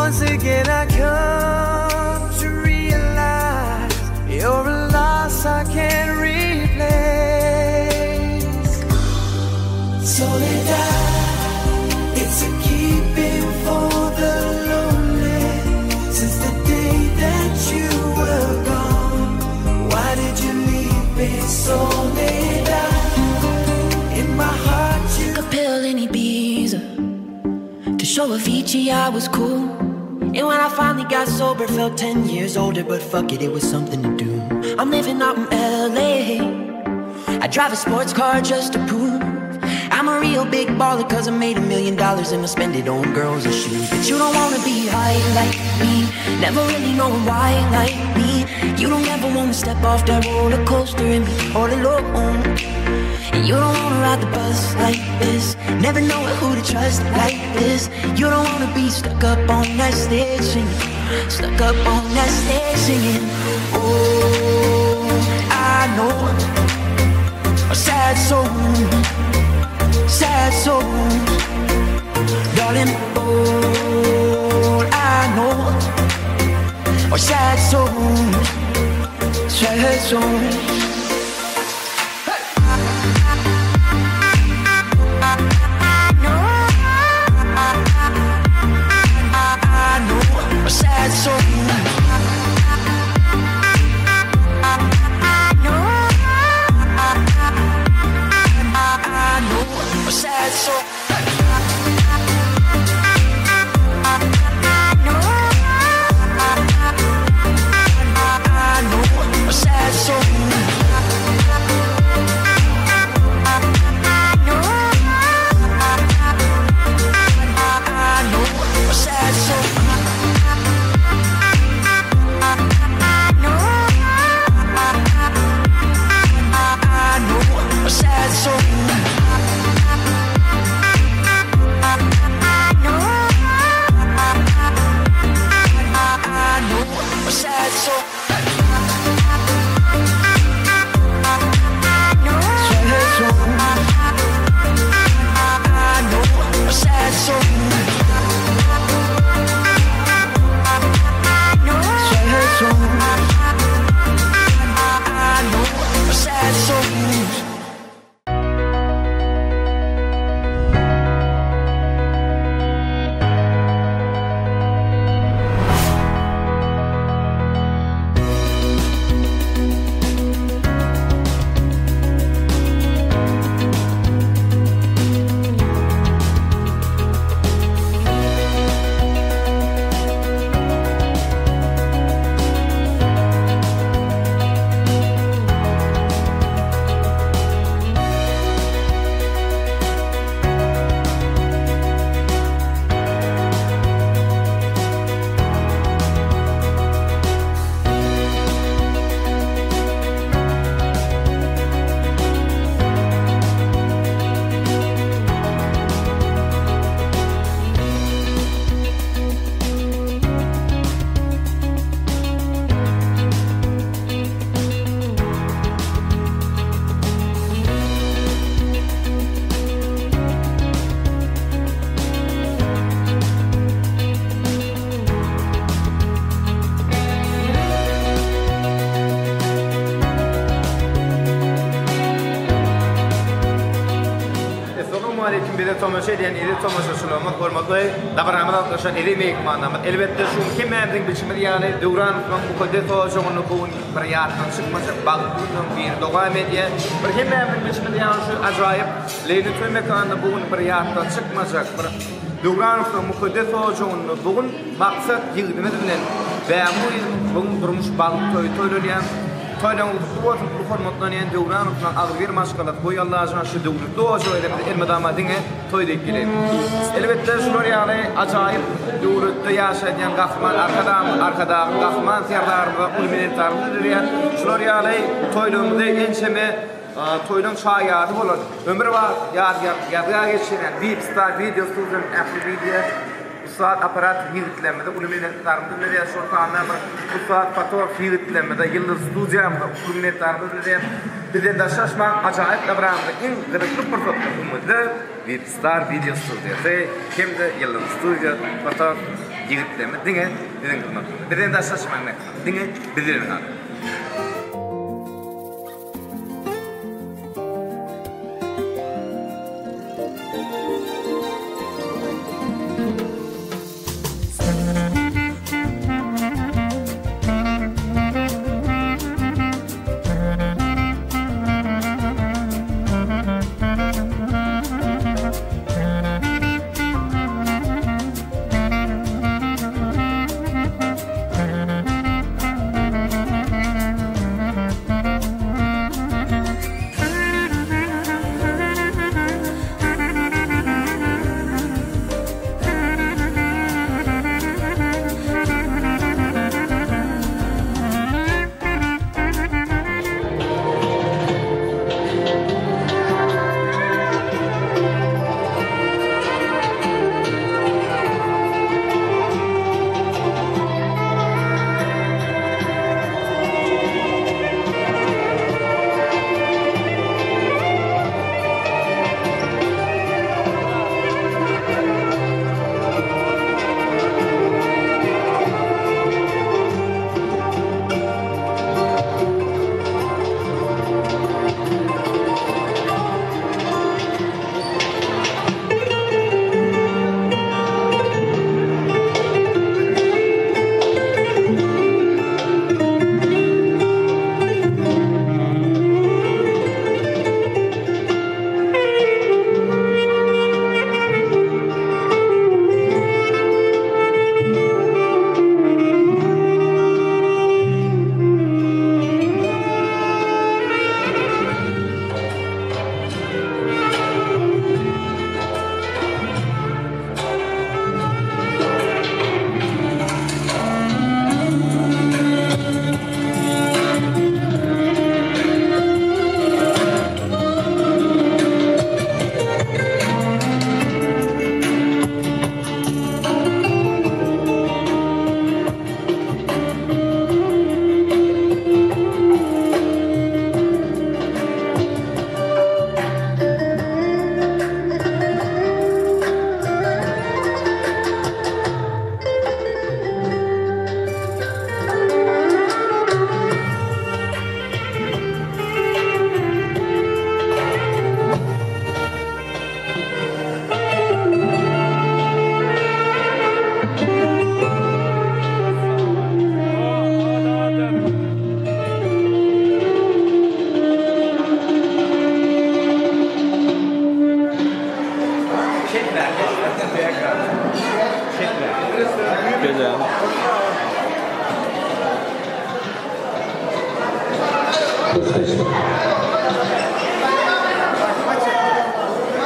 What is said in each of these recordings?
Once again I come to realize you're a loss I can't replace. Soledad, it's a keeping for the lonely. Since the day that you were gone, why did you leave me, Soledad? In my heart you took a pill in Ibiza to show Avicii I was cool. And when I finally got sober, felt 10 years older. But fuck it, it was something to do. I'm living out in LA. I drive a sports car just to prove I'm a real big baller, cause I made $1 million and I spend it on girls and shoes. But you don't wanna be high like me, never really knowing why like me. You don't ever wanna step off that roller coaster and be all alone. And you don't wanna ride the bus like this, never knowing who to trust like this. You don't wanna be stuck up on that stage singing, stuck up on that stage singing. Oh, I know a sad soul, sad soul, darling. All I know are sad souls, sad souls. A sad soul. A sad soul. A sad soul. Tomosha diyen iri tomoshachilarimiz hurmatli davramiz arkadaşlar iri mehmonlarimiz elbette şu kim mending biçimde yani Duran mukaddes hoşunu bugün bir yardan çıkmasa bag'dan bir devam ediyor. Bir kim mending biçimde yani şu acayip leyli toy mekanında bugün bir yardan çıkmasa Duran mukaddes hoşunu bugün maksat yig'dimiz bilen ve bugün durmuş bag'd toylayan Toydan uğurtluğun hurmatlanan Duran'dan ağır maşgalat boy Allah'ın şu Duran'da şöyle elmadamadine toy dekile. Elbette şular yani acayip Duran'da yaşayan kahraman arkada kahraman siyarlarında ulminetarlıdır yani şular yani toyluğunda enşeme toydan şayadı olan ömür var yargıya geçiren Deep Star videosu uzun Apple video saat aparat yürütlenmede ulminetarlıdır nereye şortağına bu saat fotoğraf yürütlenmede yıldız stüdyamda ulminetarlıdır diye bir de şaşmak acayip davrandı en gırıklı fırsatlarımızda Deep Star videosu diye hem de yıldız stüdyo fotoğraf yigitlerimi diňe bilen kılmak. Birden de saçmaňyk. Diňe bildirin al.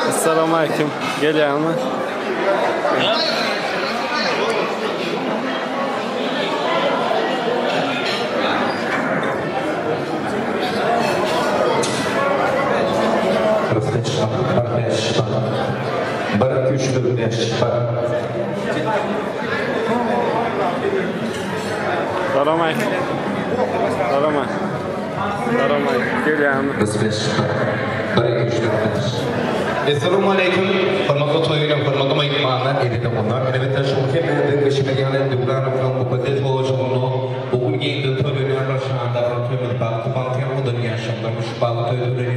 Assalamu alaikum. Geliyor mu? Daramay. Geliyor mu? Assalamu alaikum. Hormatly toylar, hormatly mehmanlar, elbette bunlar. Elbette şu hemden geçime gelen dükkanı falan bu kadar hoşunu bugün yeni toylar başında toylar baktı baktı o da yaşanmış bazı toylar.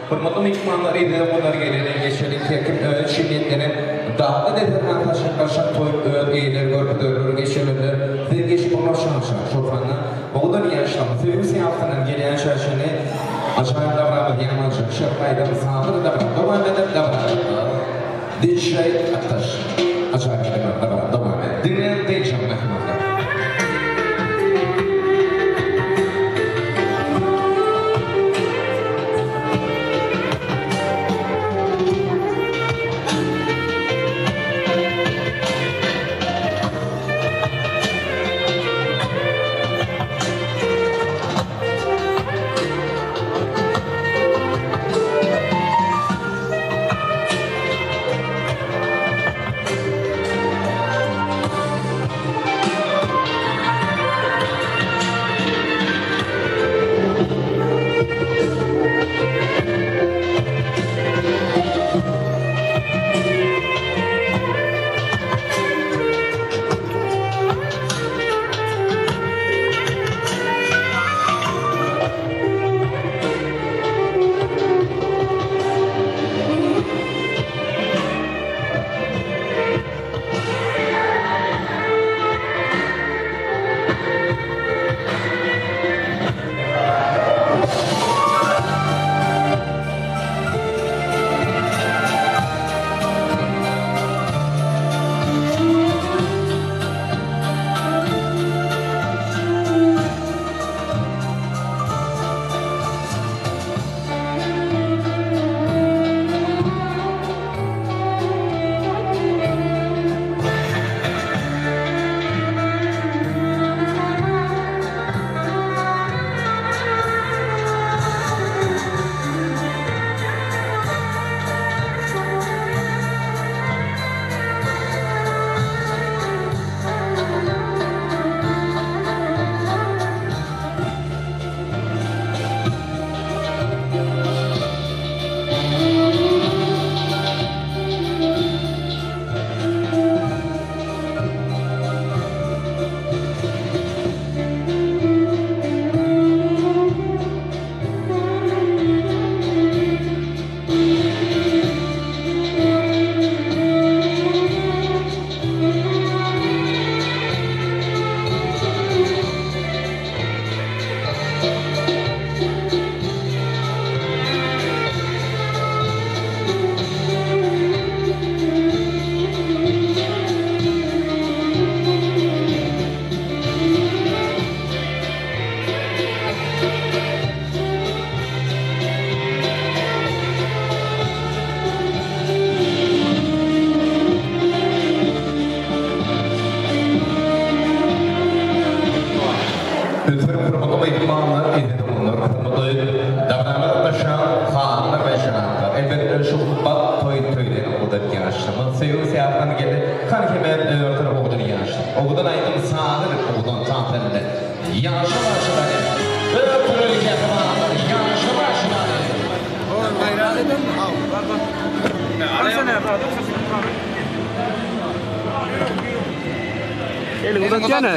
Hormatly mehmanlar, elbette bunlar gelen geçen tekim şimdiden daha da neden taşan toy eyler gördüler geçenler. Bir geç konuşanlar şu anda bu da yaşanmış. Fevzi haftanın gelen şaşını aşağıda bırakıp yanılacak şartlayda misafir de bırakıp devam edip devam edip Dinçay Aktaş aşağıda devam edip dinleyen Dinçay Mehmet'ler. Sayın seyahattan geldi. Kan hemen öbür tarafa oğudan yaşlı. Oğudan aydım sağdır, oğudan sağlarında. Yaşlı başladı. Öpürül kefemalar, yaşlı başladı. Oğlum bayrağı edin mi? Al, bak bak. Arasana ne yapalım? Eli uzatsana.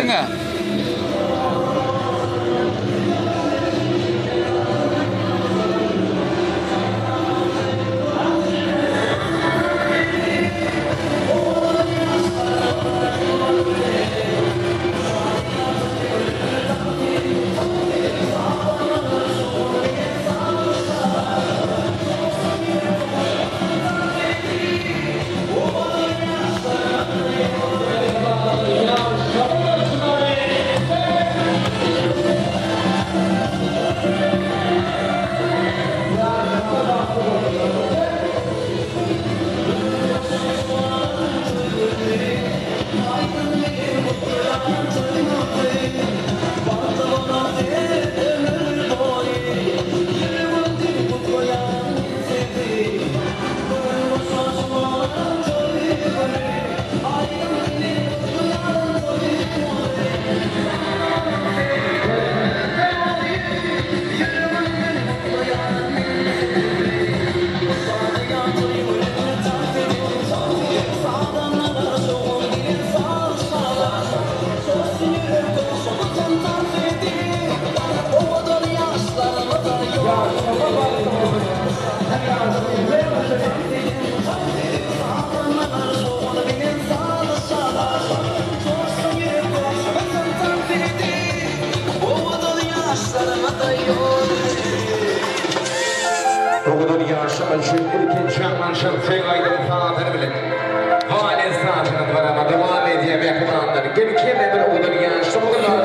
Oğudan yaşlı çünkü Canan Şamsay aydın sağdır bile. Halen sağdır var ama devam ediyor ve yakılanlar. Gel kime bir oğudan yaşlı oğudan.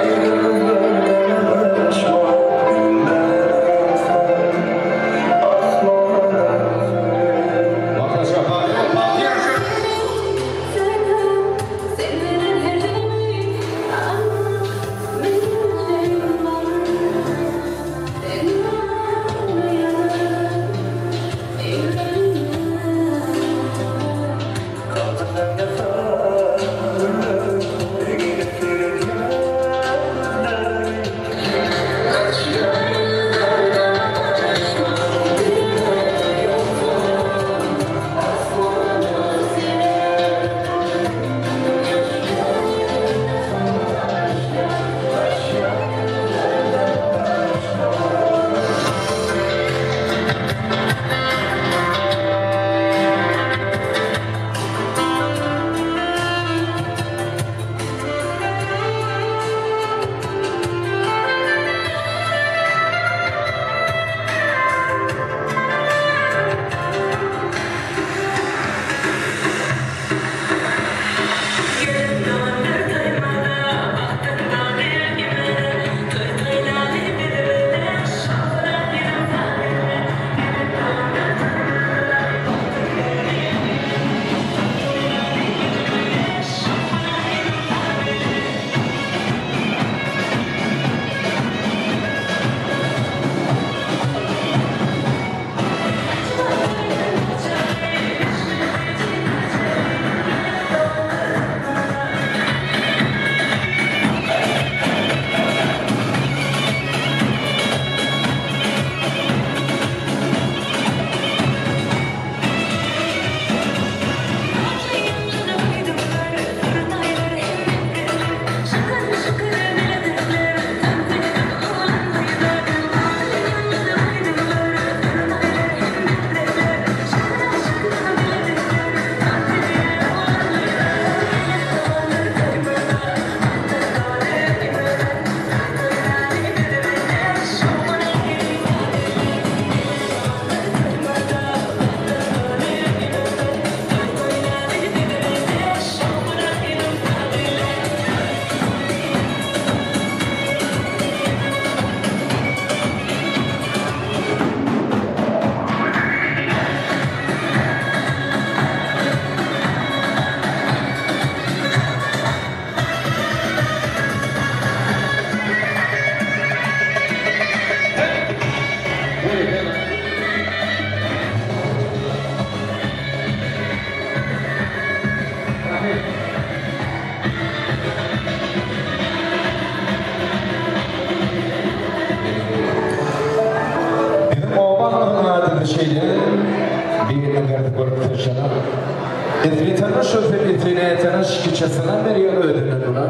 İzmitana şofetine tanış kiçesine veriyor ödünü buna.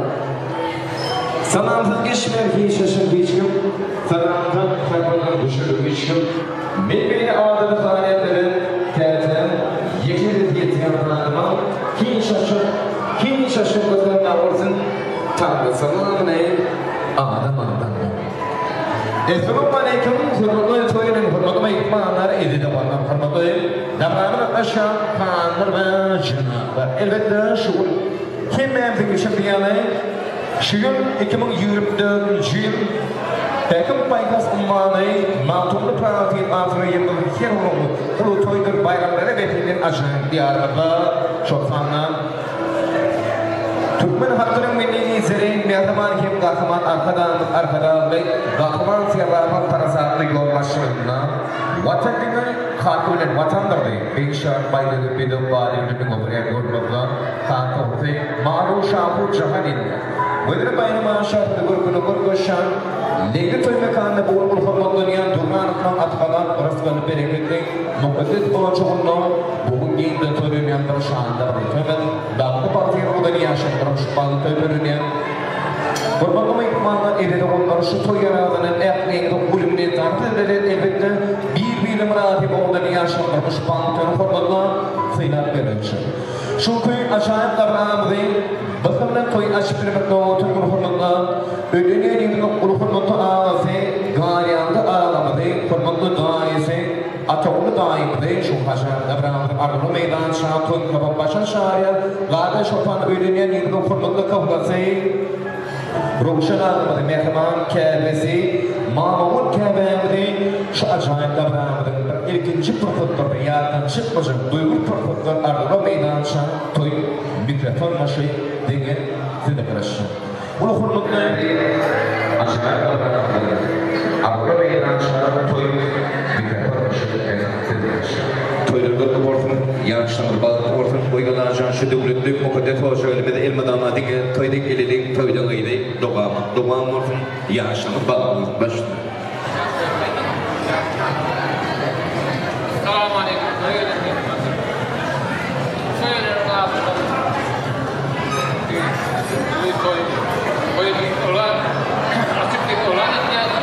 Sanatın geçmer ki şaşır geçkim, sanatın farklardan düşürür geçkim. Bilmeli adını faaliyetlerin terten, yekilip yetiyanlarıma, kim şaşır gözlerine olsun, Tanrı sanatına adam. Esselamu aleyküm, hürmetli toyunun hürmetli meyitmanlar edildi bana hürmetli davranın aşağı kanlar ve cınaklar. Elbette şu kim ben için diyene şu yıl 2024 yıl Takım paykas ummanı matumlu pratik altına yıldır her ulu toydur bayramları bekleyen aşağı diyarlarda çok fazla Türkmen halkının milli zereyin mehriman hem kahraman arkadan ve kahraman siyahlarının parasatlı yol başlarına vatanını kalkılen vatandardı. İnşaat bayları bedel bağlı obraya görmekle kalkıp ve maru şahu cahanin. Böyle bayramı şartlı gurguşan Leyli toy mekanında bol hürmetliyen durmanlıktan atkadan rızkını bereketli mukaddes olan çoğunluğu bugün giyinde toyun yanları şahında hemen dağlı partiye odanı yaşandırmış bazı toylarının Hürmetli ikmanlar edildi onları şu toy yaradının ekmeğinde bölümüne tartı edilir elbette bir bilim rahatip odanı yaşandırmış bazı hürmetli sıylar verilmiş. Şu köy acayip davranımızı bakımdan toy açıp bir doğru hürmetli ödünün yılının hürmetli ağası gariyantı ağlamızı hürmetli daisi Atoklu daimde şu haşar davranımızı argılı meydan şahtun kabak başan şahriye gada şofan ödünün yılının hürmetli kavgası Ruşan ağlamızı mehriman kâbesi Mamamın kâbemizı şu acayip davranımızı ilkinci profetler yardan çıkmışım duygu profetler argılı meydan şaht toy mikrofon maşı denge size karşı Bunu hürmetli acayip davranımızı argılı meydan şaht toy mikrofon maşı denge size karşı Toylarında borsun, yarışlarında bazı borsun, uygulanacağın şu devletlik mukaddes oluşu ölümede ilmadama dike toydik elilik toydan gıydı doğam borsun, yarışlarında bazı başlıyor. Selamun aleyküm. Söylerim ağzına. Toy olan, açıklık olan ihtiyacı.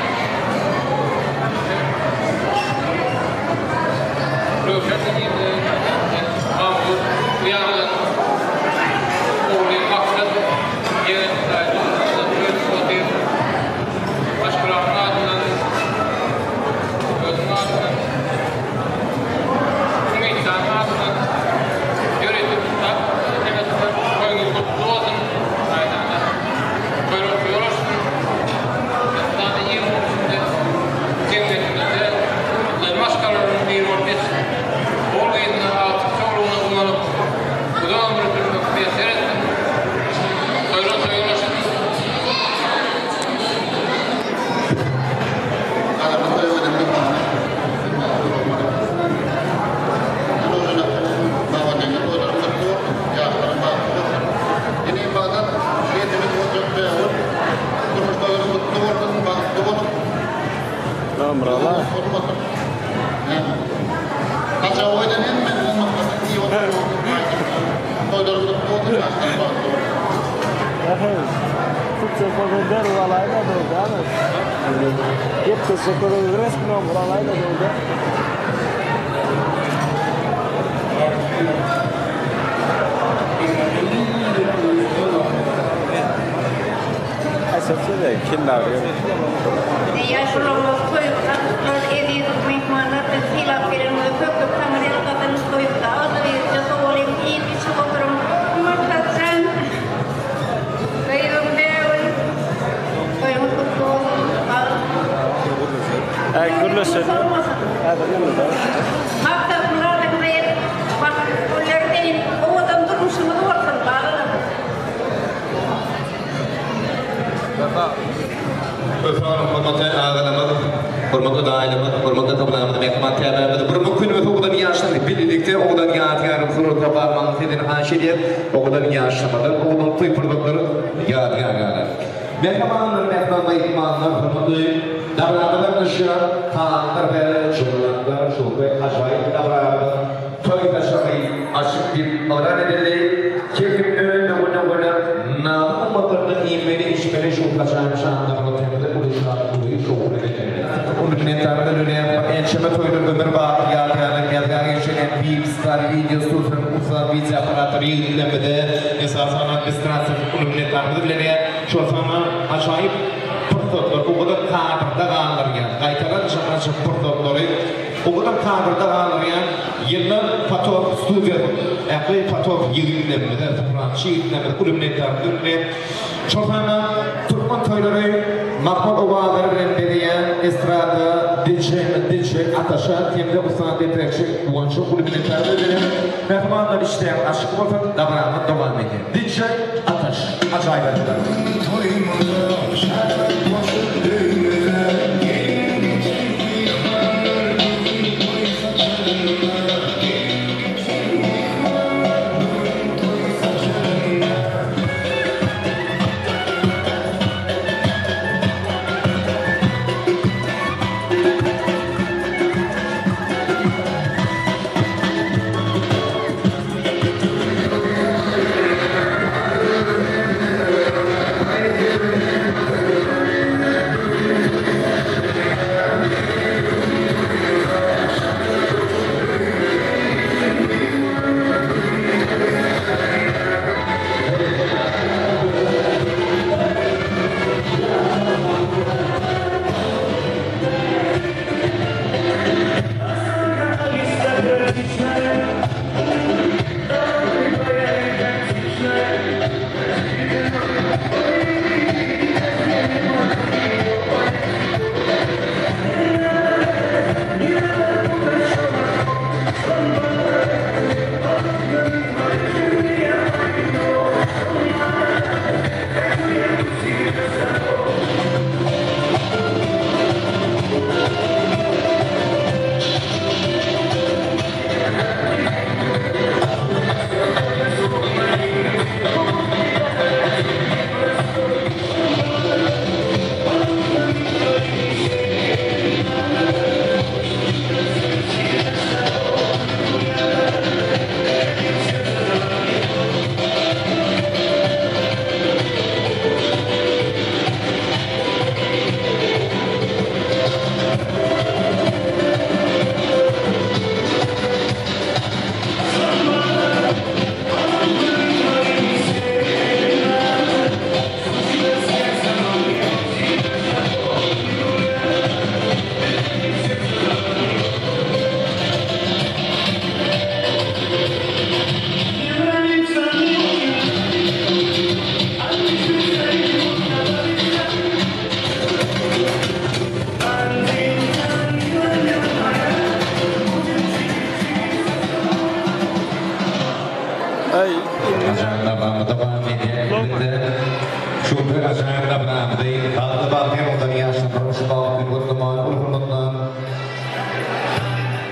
Röşet edildi. Mahmut, uyanın. Oğlu, maksat. Yerin sahibi. Başkalarının adından. Gözün adından. Tüm insanın adından. Yönetim tutar. Evet, koyunuz kutlu olsun. Aydınlar. Koyunuz yorulsun. Daha iyi olsun. Cennetimizde. Başkalarının bir ortası. Oğluyla artık sorumlu kullanıp bu da ömrünün bir seyretsin. Soyulaşın. Namralar. Tutsa koyder valayla doldu ana. Yetse koyder resmen valayla doldu. Esası da kimler yok. Yaşlılarımız koyuplar, ediyoruz mihmanlar, tefsilat verin ve köpük kamerayla koyuplar. Adı vereceğiz, oğlum iyi bir şey oturum. Mırtatcan. Koyum beğen. Koyum kutlu olsun. Gürlesin. Hadi gürlesin. Hatta bunlar da buraya bak, bunları değil, o adam durmuşum, o da ortalık bağlı. Efendim, hürmetli ağalarımız, hürmetli dairemiz, hürmetli tablanımız, mehriman kâbemiz, bir mümkün ve oğudan yaşlandık. Birlikte oğudan yadigarımız, hürmetli parmağımız edin haşediyet, oğudan yaşlamadır, oğudan tıypırdıkları yadigarlar. Mehrimanlar, mehrimanlar, hürmetli davranmalar dışı, kanlar ve şunlar, şunlar, acayip davranmalar, toy taşımayı aşık bir alan edildi. Çekim önünde buna namı makarını imeli işmeli şu kaçan şanlarını temelde ulaşan kuruyu şokul edildi. Onun netarda dönem enşeme toylu ömür bağır yadyanın yadgan geçen büyük star videosu uzun video aparatları yayınlanmadı. Esasana administrasyon onun netarda dönem şu zaman acayip portotlar o kadar kadırda kalırken kaytaran şamanşı portotları o kadar kadırda kalırken yıllar fotoğraf stüdyo ekli fotoğraf yayınlanmadı. Franşi yayınlanmadı. Onun netarda dönem şu zaman Türkmen toyları Mahmut Ovaları bilen beriyen estrada DJ Ataşa temde usan detekçi Uğançı kulübüne terbiye eden mehmanlar işleyen aşık olsun davranma devam ediyor. DJ Ataş acayip ediyor.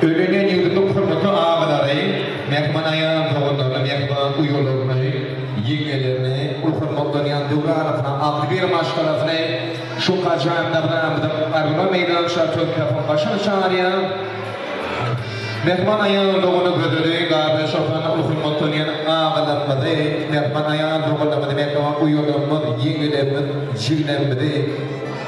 Ölünen yıldırlık hırmıtı ağaları, mehman ayağın doğanlarına, mehman uyularına, yengelerini, hırmıtlarını yandığı adlı bir maşkalasını, şu kacağımda bırakımda Arguna meydan şartın kapın başını çağırıyan, mehman ayağın doğanı gödürü, gâbe şofana hırmıtlarını ağalanmadı, mehman ayağın doğanlamadı, mehman uyularını, yengelerini, jiglenmedi,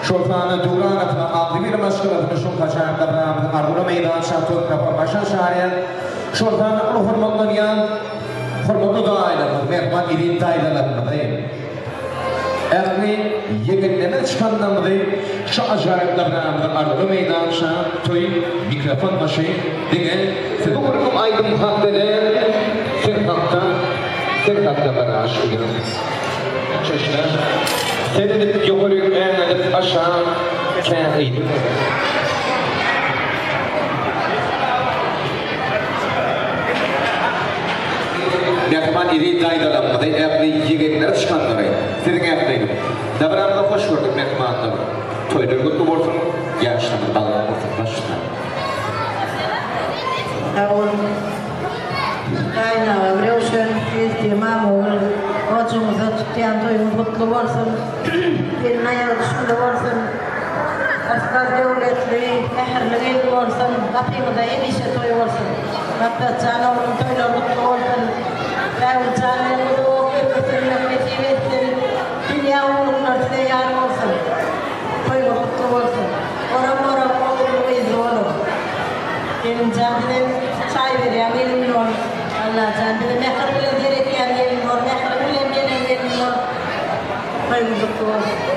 Şofana duranatına adlı bir maşkalatını şu kaçağımda bırakımda Arguna meydan şartın kapın başını çağırıyan, şofana hırmıtlarını hırmıtı dağıylanır, mehman ilin dağıylanır. Erni yegenleme çıkanlanmadı, şu acayip davranımda Arguna meydan şart, toy, mikrofon başı, dine, bu kurkum aydın hakkede, sen hakta bana aşk ediyorum. Çeşne, sen edip yukarı en edip aşağı, sen eğitim. Mehman iri daydalanmadı, erni yegenlere çıkanları. Sizin yaptaydım. Davranımda hoş gördük mehmanlar. Toydur kutlu olsun, yaşlanır bağlar olsun başına. Ağol, kaynağı biliyorsun, istimam olur. Oçumuza tutlayan toyun kutlu olsun. Birine yarışımda olsun. Asgari devletli, mehirli olsun. Kapımıza en işe toy olsun. Hatta sana onun toylarlık olsun. Ben uçağının o kırmızının mesifetleri dünya uğruna size yar olsun. Toylarlık olsun. Oram oğluyuz oğlum. Benim canım çay veriyor, benim oğlum. Allah canım ne kadar bile gereken yerim var, ne kadar bile benim yerim var. Toylarlık olsun.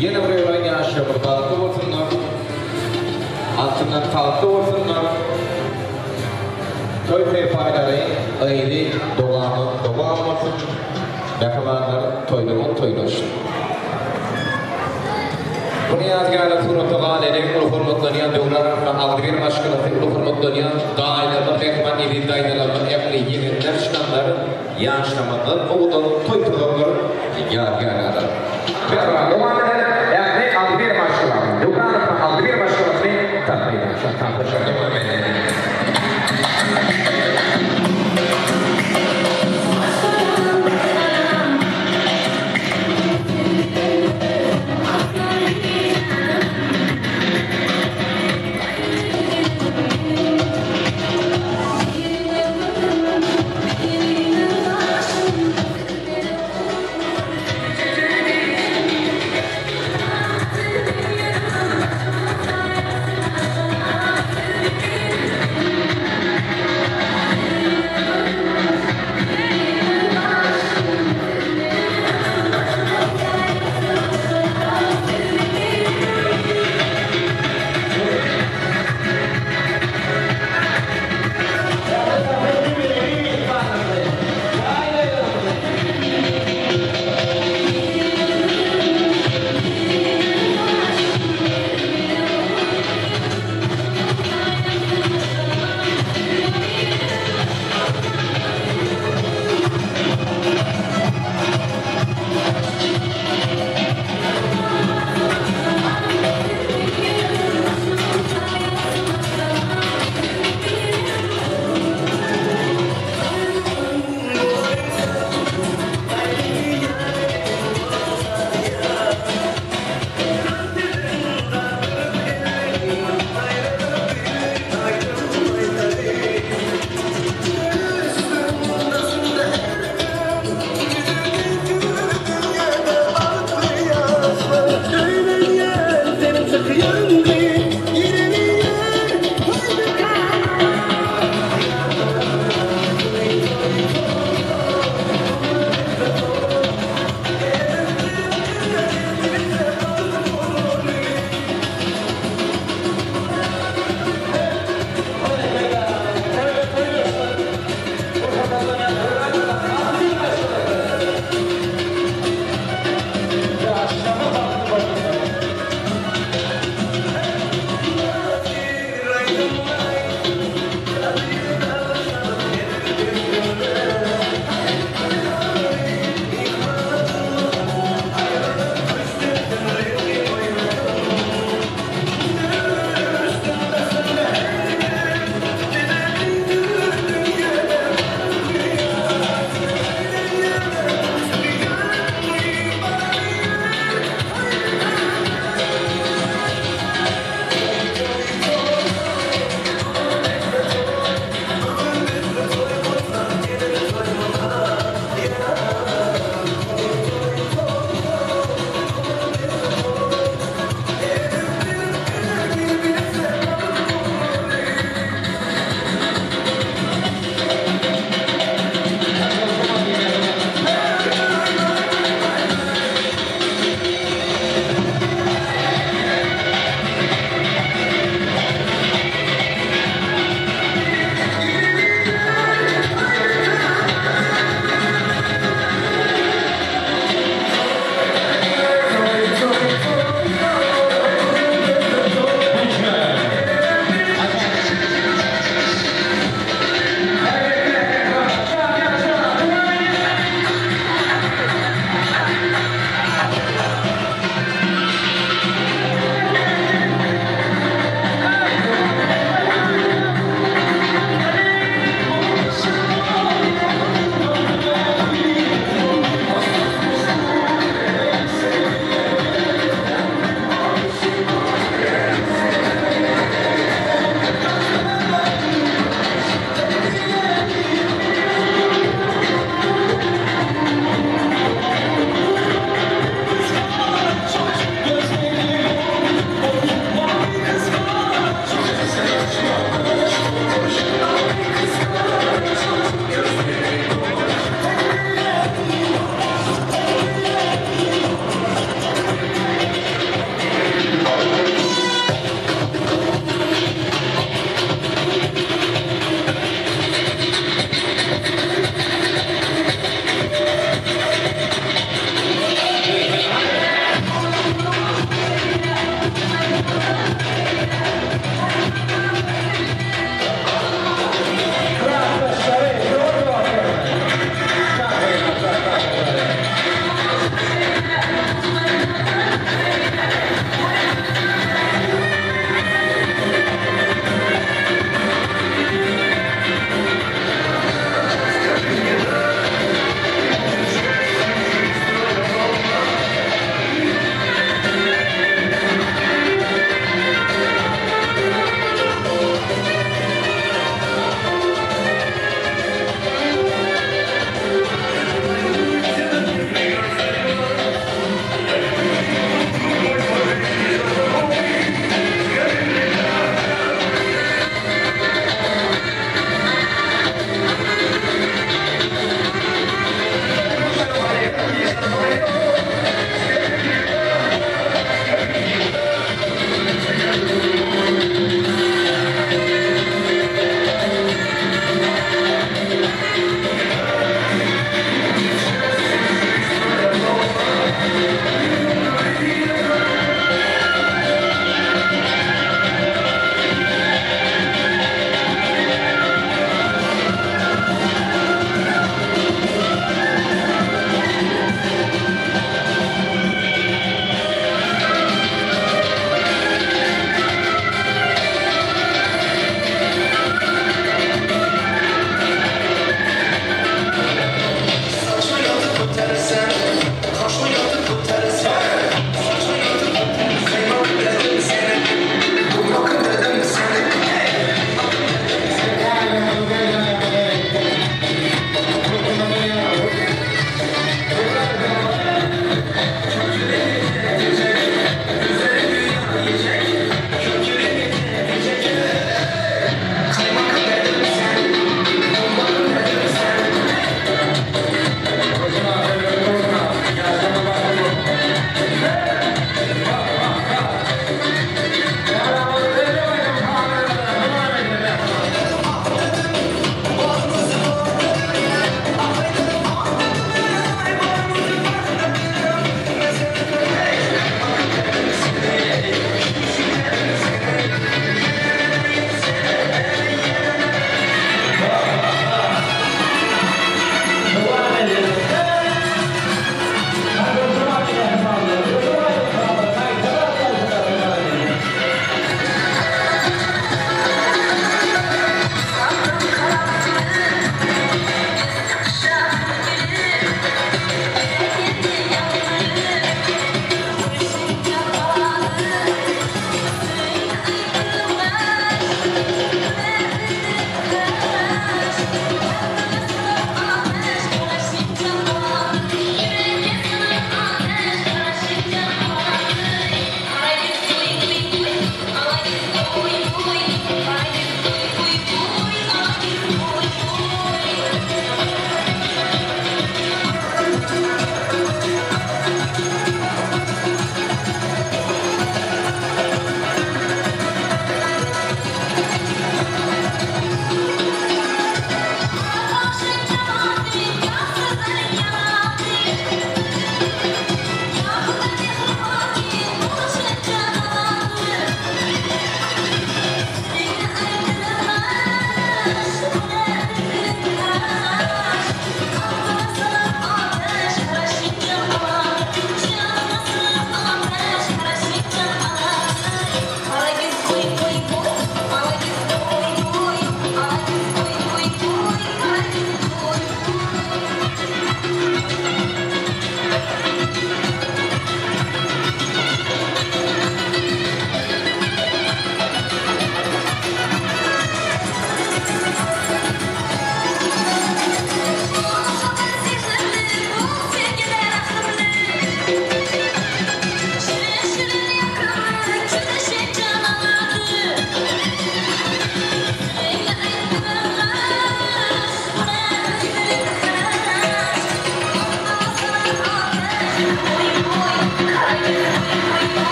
Yine buraya oynayan aşağı balıklı olsunlar. Altından tatlı olsunlar. Toy faydalı, ayri, doğan olsun. Yakalanlar toylarını toylaşın. Bunyadgara Turotogale, Hormotonian, Duran, Aldrin Mashkala, Hormotonian, Dina, Tekman, Dina, Emily, Nerskander, Yanshamadan, Odon, Toytover, Yagara. Aldrin Mashkala, Duran, Aldrin Mashkala, Tapia,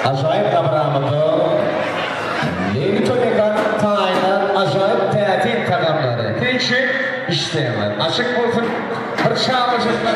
Acayip davranmadı. Yeni toygan tayla acayip teatil tagamları. Hiç işleyemez. Açık olsun. Hırçağımızdan.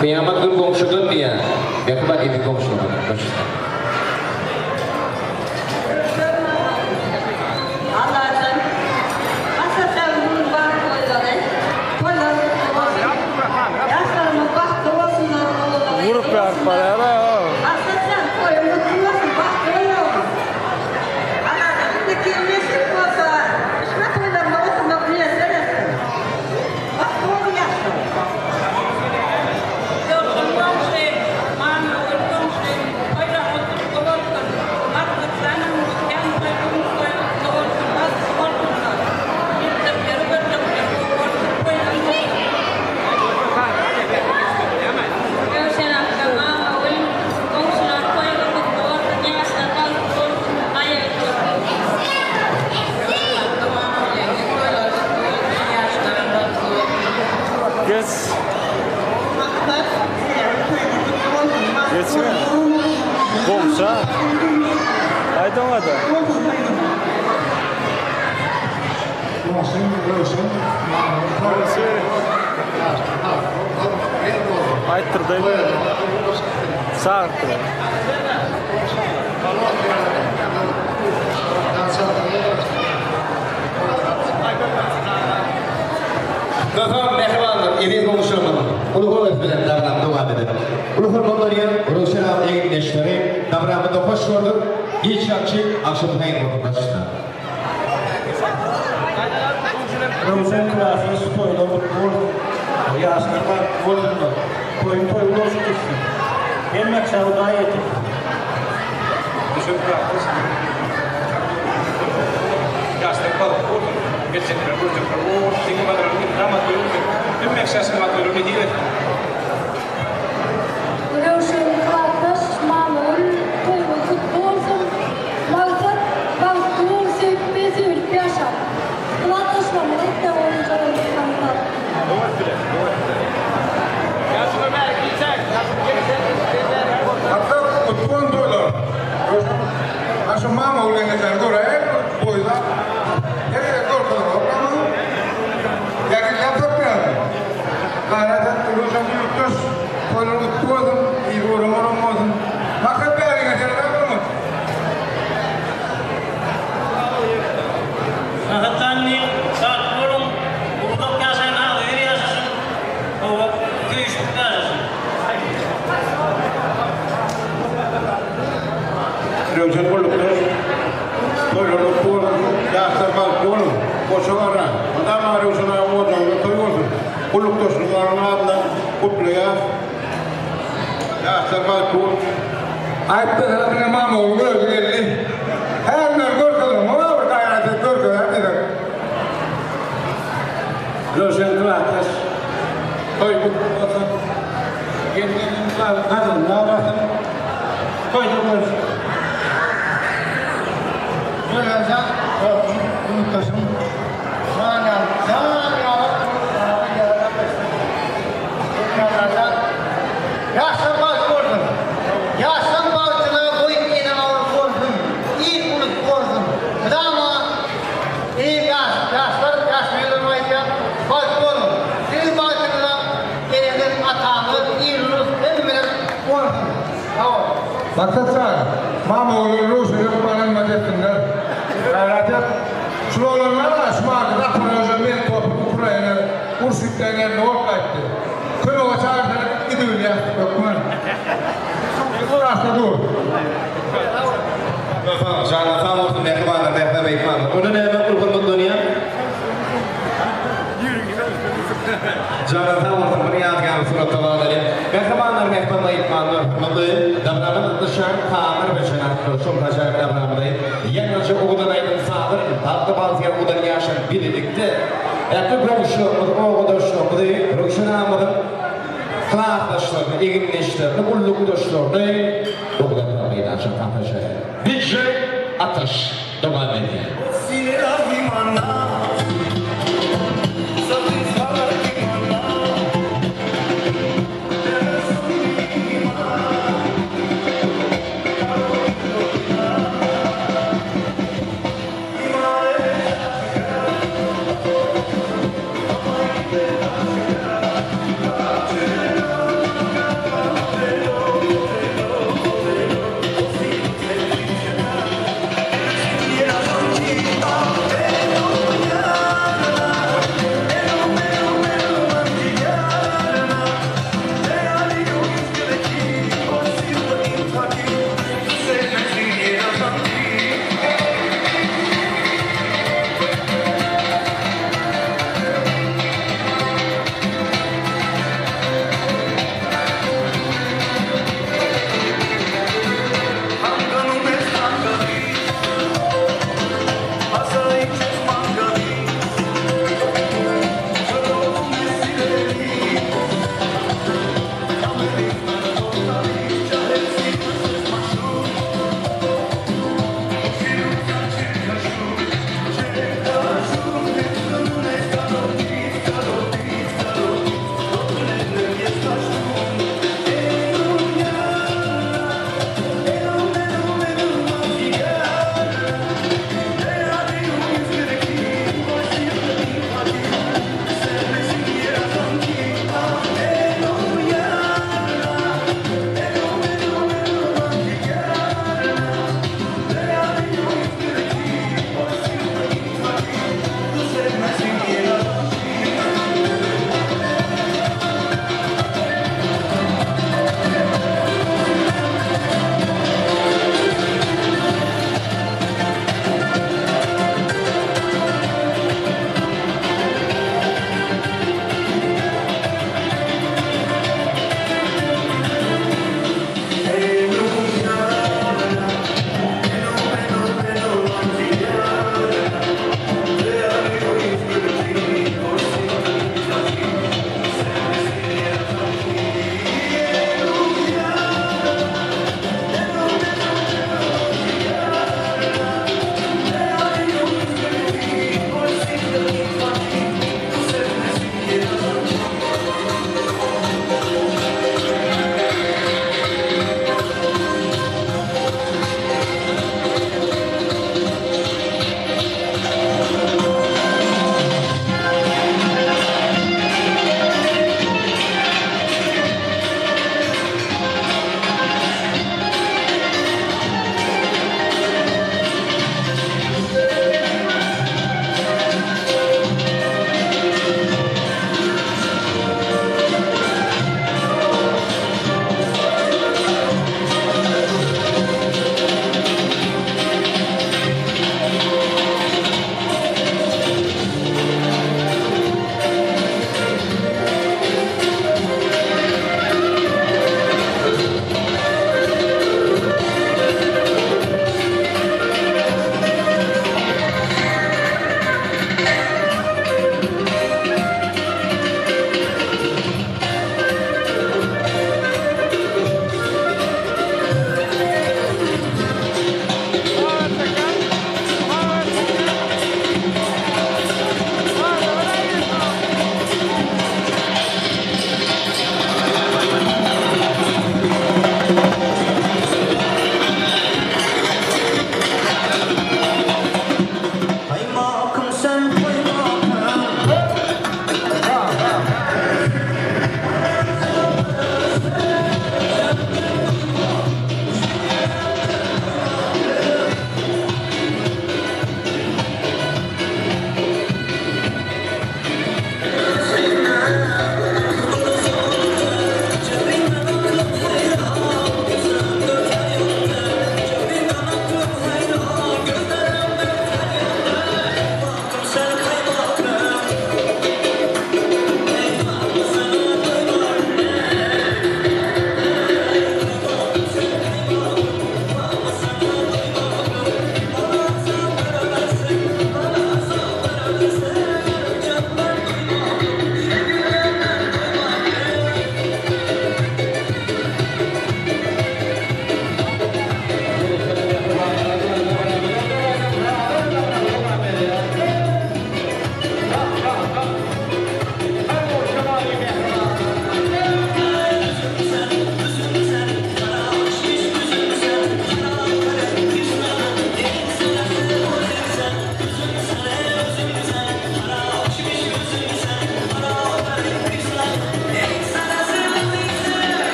Kıyamet gün komşudur diye. Yakıbat idi komşudur. Yasin, Röşen, Ayttırdım. Sağırttı. Gafam mehribanlık, evi konuşulmalı. Ulu hırız bilen davranı devam edelim. Ulu hırmanları, Röşen abi egin neşleri, davranı da hoş gördük. İyi çarşı, akşam hayır başına. Röşen klasını spoylamak oldu. Yasin'e oldu. Koyun olsun gitsin. Benim akşamı daha yedim. Düşün bırakırız. Yasin'e kalıp oldu. Geçenler olacaklar. O singi madalını ramat bölümü. Benim akşamı madalını değil. Röşen Kılatas, Mamul, Toylu futbolsun, Maltat, Balkul, Sevip, Sevip, Yaşar. Kılatas Mamul, ilk de oyuncuları tanıtlar. Hatta futbolun doylar. Aşı mama olanacağını göreyim. Boyla. Nereye korkuyor? Ama yakın yaptıklar. Kahradan Röşen yurttaş. Toyları tutuyordum. İyi uğram olamadım. Fakat bir araya geldim. Hatta ni saat bolong untuk kasan aku ini asal bahwa keistimewaan. Röşen olduklar. Toyları tutuyordum. Yaşlar balkonu. Koşulara. Adamlar Röşen'e olacağını toyuyorsun. Olduklar şunlarla kutluya. Yaşlar balkonu. Ayıptır adına mama oluyor. Her gün korkulur. Ama gayret korkulur. Röşen Kılatas. Toylu tutuyordum. Kendimizden kadınlar bakın. Koyduklar. Böylece unutmasın. Sonra yaşam baş gördüm. Yaşam başına koyup yine alıp gördüm. İyi bulup gördüm. Ama iyi yaşlar yaşmıyormayken baş gördüm. Siz başına gelenin atanı, iyi ruh, emmiler gördüm. Tamam. Baksana, mama olur Röşen'e kumanın madettiler. Gayretet, şu olanlarla şu markada projemin topu Ukrayna, Ursik'ten ne olup kayıttı. Köyü o çağırdı, gidiyor ya, dokuman. Bu rasta dur. Canı tam olsun mehribanlık, mehribanlık beyefendi. Onu ne hemen kurbanın dünya? Canı tam olsun, bunu yazgan suratı bağları. Mehribanlar, mehribanlık beyefendi. Davranın dışarı tamir ve şenatlı, şum taşarı davranındayım. Yalnızca oğudan aydın sağdır, tatlı bazı yer oğudan yaşan birlikte. Yakıp Röşen'e oğudan şokudu, Röşen'e almadım. Kılaatlaşlarını, eginleşlerini, ulluklaşlarını oğudan tabiyle açan taşarı. Bir şey ateş, devam ediyor. Quiero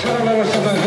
Şuralar arasında